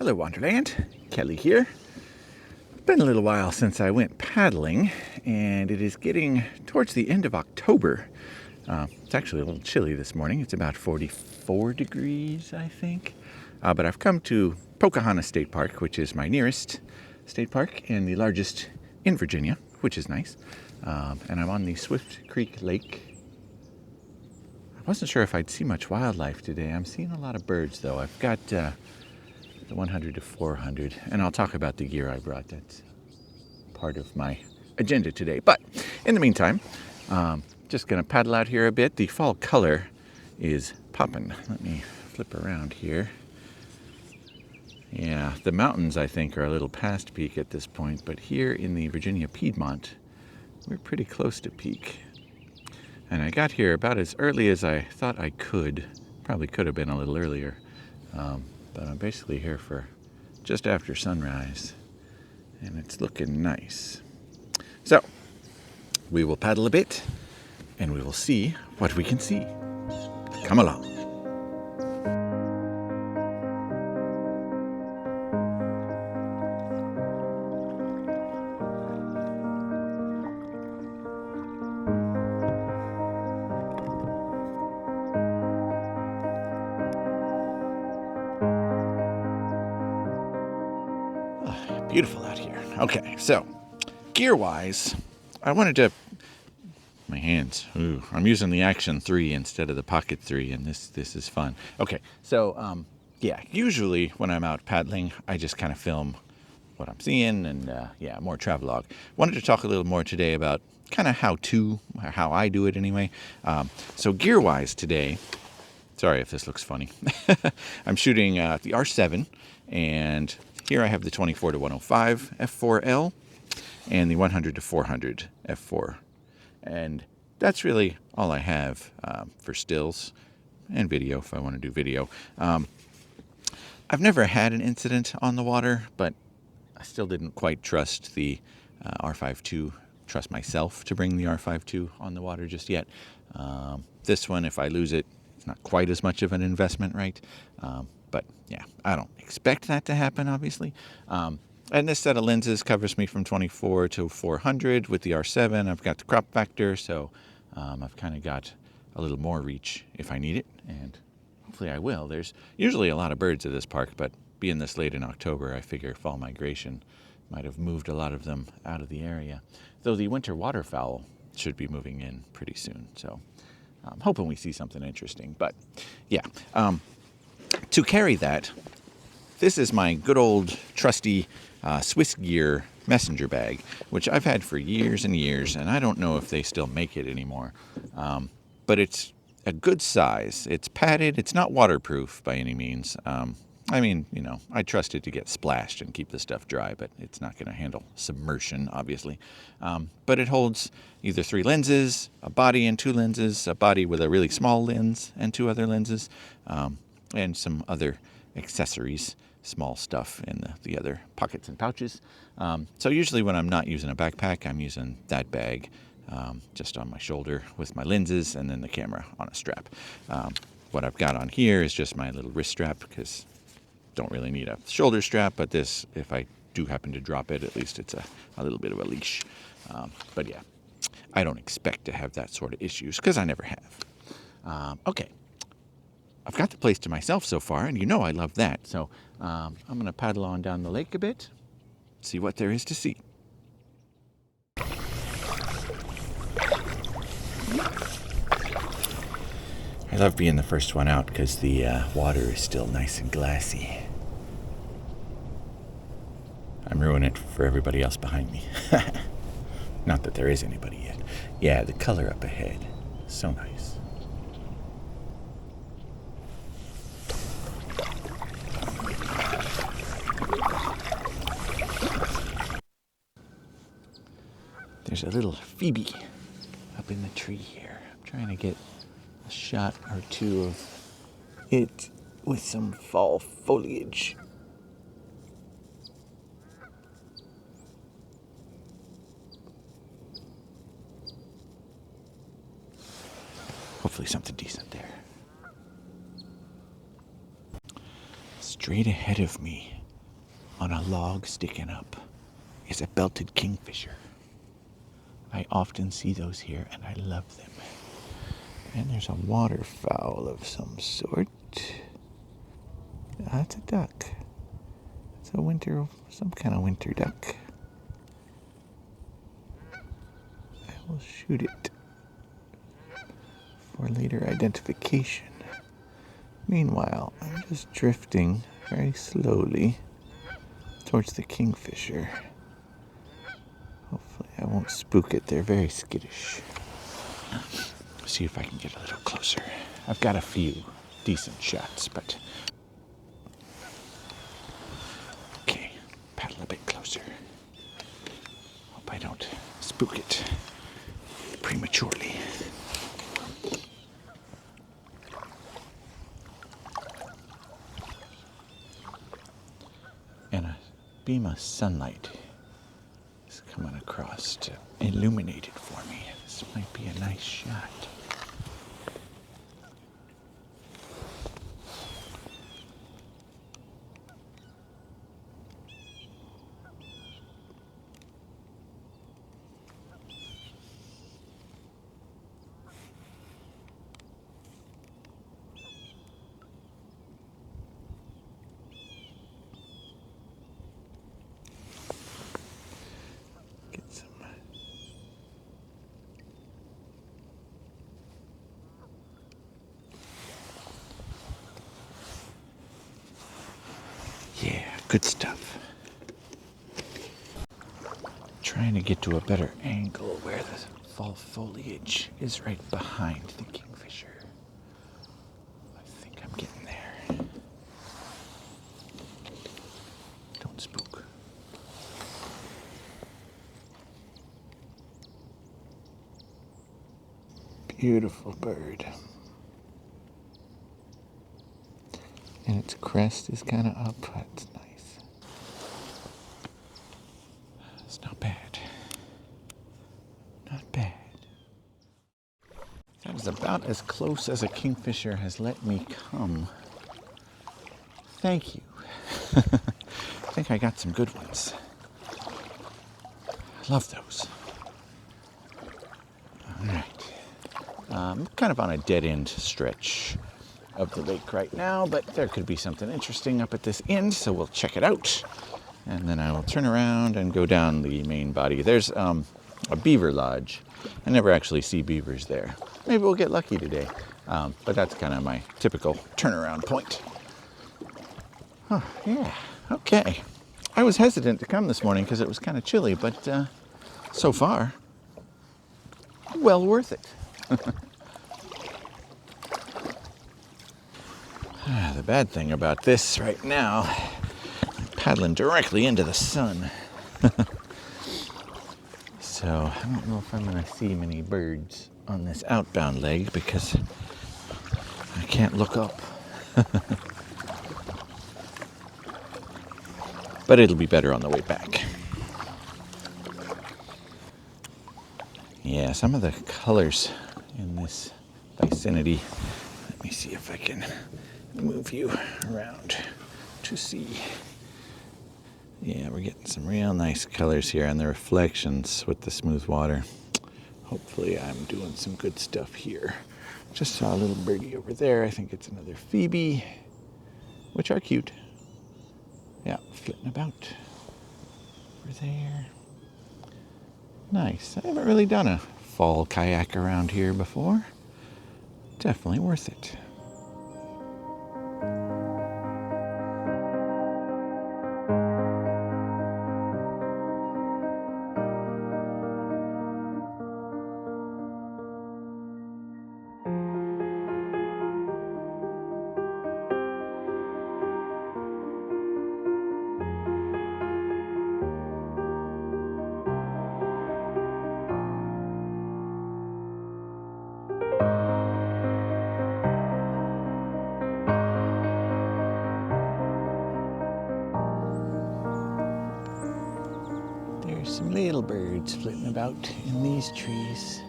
Hello Wonderland, Kelly here. Been a little while since I went paddling, and it is getting towards the end of October. It's actually a little chilly this morning. It's about 44 degrees, I think. But I've come to Pocahontas State Park, which is my nearest state park and the largest in Virginia, which is nice. And I'm on the Swift Creek Lake. I wasn't sure if I'd see much wildlife today. I'm seeing a lot of birds, though. I've got the 100 to 400, and I'll talk about the gear I brought. That's part of my agenda today. But in the meantime, just going to paddle out here a bit. The fall color is popping. Let me flip around here. Yeah, the mountains, I think, are a little past peak at this point, but here in the Virginia Piedmont, we're pretty close to peak. And I got here about as early as I thought I could. Probably could have been a little earlier. But I'm basically here for just after sunrise, and it's looking nice. So, we will paddle a bit, and we will see what we can see. Come along. Beautiful out here. Okay, so gear-wise, I wanted to... My hands. Ooh, I'm using the Action 3 instead of the Pocket 3, and this is fun. Okay, so yeah, usually when I'm out paddling, I just kind of film what I'm seeing, and yeah, more travelogue. Wanted to talk a little more today about kind of how I do it anyway. So gear-wise today, sorry if this looks funny. I'm shooting the R7, and here I have the 24 to 105 f4L and the 100 to 400 f4. And that's really all I have for stills and video if I want to do video. I've never had an incident on the water, but I still didn't quite trust the R5 II, trust myself to bring the R5 II on the water just yet. This one, if I lose it, it's not quite as much of an investment, right? But yeah, I don't expect that to happen, obviously. And this set of lenses covers me from 24 to 400. With the R7, I've got the crop factor, so I've kind of got a little more reach if I need it, and hopefully I will. There's usually a lot of birds at this park, but being this late in October, I figure fall migration might have moved a lot of them out of the area. Though the winter waterfowl should be moving in pretty soon, so I'm hoping we see something interesting. But yeah, to carry that, this is my good old trusty Swiss Gear messenger bag, which I've had for years and years, and I don't know if they still make it anymore. But it's a good size. It's padded. It's not waterproof by any means. I mean, you know, I trust it to get splashed and keep the stuff dry, but it's not going to handle submersion, obviously. But it holds either 3 lenses, a body and 2 lenses, a body with a really small lens and 2 other lenses, and some other accessories, small stuff in the other pockets and pouches. So usually when I'm not using a backpack, I'm using that bag just on my shoulder with my lenses and then the camera on a strap. What I've got on here is just my little wrist strap, because don't really need a shoulder strap, but this, if I do happen to drop it, at least it's a little bit of a leash. But yeah, I don't expect to have that sort of issues, because I never have. Okay. I've got the place to myself so far, and you know I love that. So I'm going to paddle on down the lake a bit, see what there is to see. I love being the first one out because the water is still nice and glassy. I'm ruining it for everybody else behind me. Not that there is anybody yet. Yeah, the color up ahead, so nice. There's a little Phoebe up in the tree here. I'm trying to get a shot or two of it with some fall foliage. Hopefully something decent there. Straight ahead of me, on a log sticking up is a belted kingfisher. I often see those here and I love them. And there's a waterfowl of some sort. That's a duck. It's a some kind of winter duck. I will shoot it for later identification. Meanwhile, I'm just drifting very slowly towards the kingfisher. Hopefully I won't spook it. They're very skittish. See if I can get a little closer. I've got a few decent shots, but... Okay, paddle a bit closer. Hope I don't spook it prematurely. And a beam of sunlight is coming across to illuminate it for me. This might be a nice shot. Yeah, good stuff. Trying to get to a better angle where the fall foliage is right behind the kingfisher. I think I'm getting there. Don't spook. Beautiful bird. And its crest is kind of up. That's nice. It's not bad. Not bad. That is about as close as a kingfisher has let me come. Thank you. I think I got some good ones. I love those. All right. I'm kind of on a dead-end stretch of the lake right now, but there could be something interesting up at this end, so we'll check it out. And then I will turn around and go down the main body. There's a beaver lodge. I never actually see beavers there. Maybe we'll get lucky today, but that's kind of my typical turnaround point. Oh, yeah, okay. I was hesitant to come this morning because it was kind of chilly, but so far, well worth it. The bad thing about this right now, I'm paddling directly into the sun. So I don't know if I'm going to see many birds on this outbound leg because I can't look up. But it'll be better on the way back. Yeah, some of the colors in this vicinity. Let me see if I can move you around to see. Yeah, we're getting some real nice colors here and the reflections with the smooth water. Hopefully I'm doing some good stuff here. Just saw a little birdie over there. I think it's another Phoebe, which are cute. Yeah, flitting about over there. Nice. I haven't really done a fall kayak around here before. Definitely worth it. There's some little birds flitting about in these trees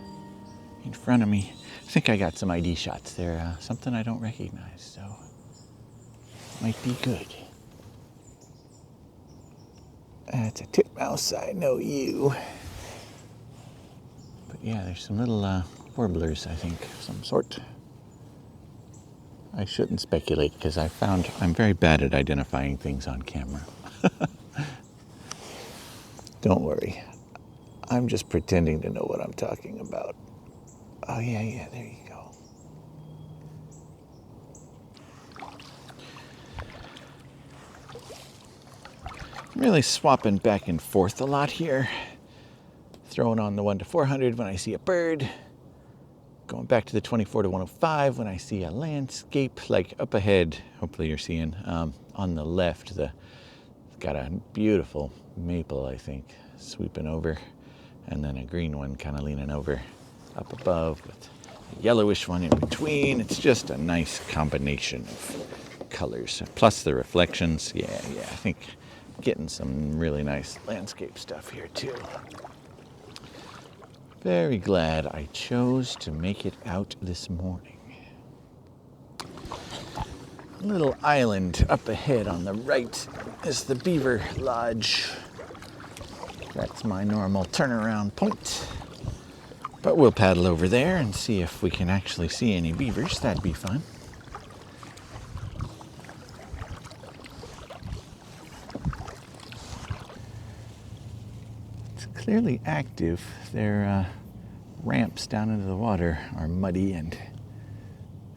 in front of me. I think I got some ID shots there. Something I don't recognize, so might be good. That's a titmouse, I know you. But yeah, there's some little warblers, I think, of some sort. I shouldn't speculate because I found I'm very bad at identifying things on camera. Don't worry. I'm just pretending to know what I'm talking about. Oh, yeah, there you go. I'm really swapping back and forth a lot here. Throwing on the 1-400 when I see a bird. Going back to the 24-105 when I see a landscape, like up ahead, hopefully you're seeing, on the left, got a beautiful maple, I think, sweeping over, and then a green one kind of leaning over up above with a yellowish one in between. It's just a nice combination of colors, plus the reflections. Yeah, I think getting some really nice landscape stuff here too. Very glad I chose to make it out this morning. Little island up ahead on the right is the Beaver Lodge. That's my normal turnaround point. But we'll paddle over there and see if we can actually see any beavers. That'd be fun. It's clearly active. Their ramps down into the water are muddy and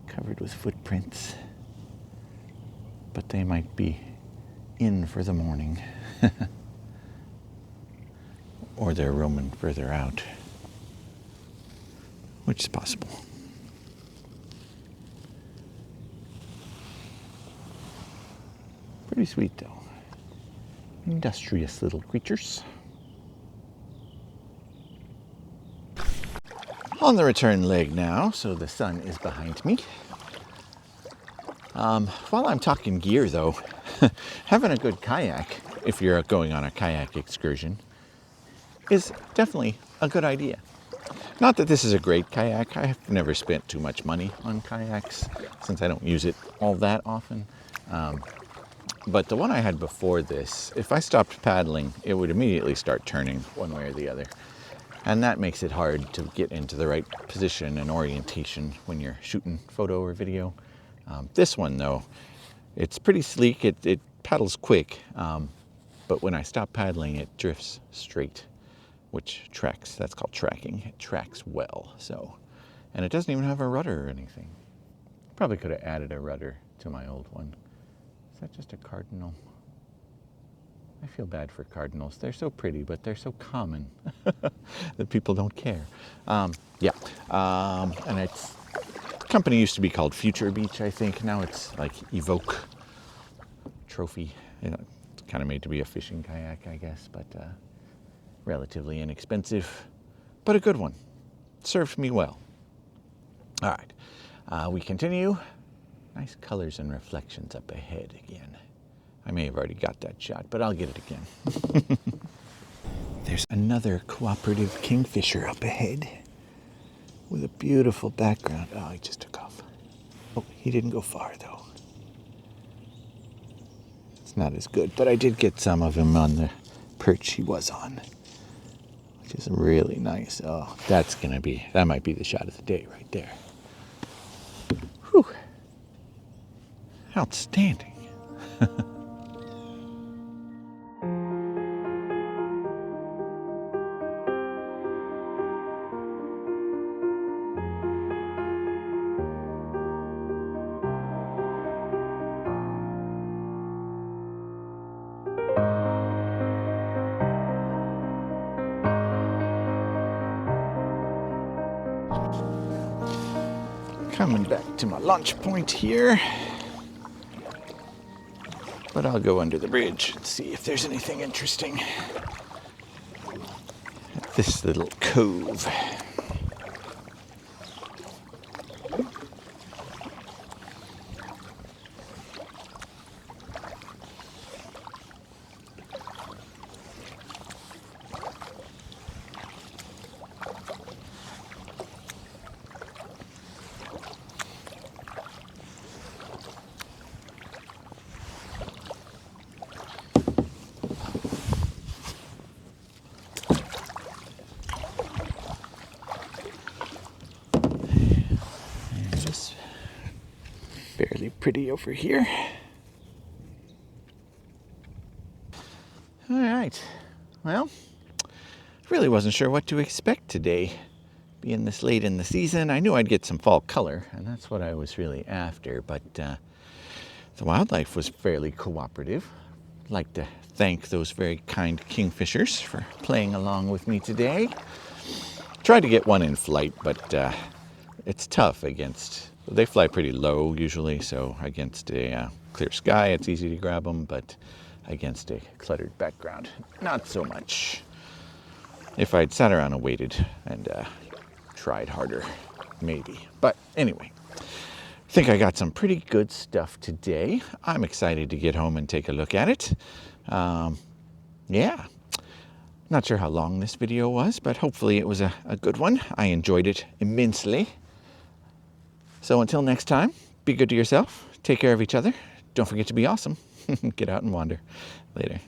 covered with footprints. But they might be in for the morning. Or they're roaming further out, which is possible. Pretty sweet though. Industrious little creatures. On the return leg now, so the sun is behind me. While I'm talking gear though, having a good kayak, if you're going on a kayak excursion, is definitely a good idea. Not that this is a great kayak. I've never spent too much money on kayaks since I don't use it all that often. But the one I had before this, if I stopped paddling, it would immediately start turning one way or the other. And that makes it hard to get into the right position and orientation when you're shooting photo or video. This one though, it's pretty sleek. It paddles quick, but when I stop paddling, it drifts straight, which tracks. That's called tracking. It tracks well. So, and it doesn't even have a rudder or anything. Probably could have added a rudder to my old one. Is that just a cardinal? I feel bad for cardinals. They're so pretty, but they're so common that people don't care. And it's, the company used to be called Future Beach, I think. Now it's like Evoke Trophy. You know, it's kind of made to be a fishing kayak, I guess, but relatively inexpensive, but a good one. Served me well. All right, we continue. Nice colors and reflections up ahead again. I may have already got that shot, but I'll get it again. There's another cooperative kingfisher up ahead with a beautiful background. Oh, he just took off. Oh, he didn't go far though. It's not as good, but I did get some of him on the perch he was on, which is really nice. Oh, that might be the shot of the day right there. Whew. Outstanding. Coming back to my launch point here, but I'll go under the bridge and see if there's anything interesting at this little cove. pretty over here. All right. Well, really wasn't sure what to expect today. Being this late in the season, I knew I'd get some fall color, and that's what I was really after, but the wildlife was fairly cooperative. I'd like to thank those very kind kingfishers for playing along with me today. Tried to get one in flight, but it's tough against, they fly pretty low usually, so against a clear sky it's easy to grab them, but against a cluttered background, not so much. If I'd sat around and waited and tried harder, maybe. But anyway, I think I got some pretty good stuff today. I'm excited to get home and take a look at it. Yeah, not sure how long this video was, but hopefully it was a good one. I enjoyed it immensely. So until next time, be good to yourself, take care of each other, don't forget to be awesome. Get out and wander. Later.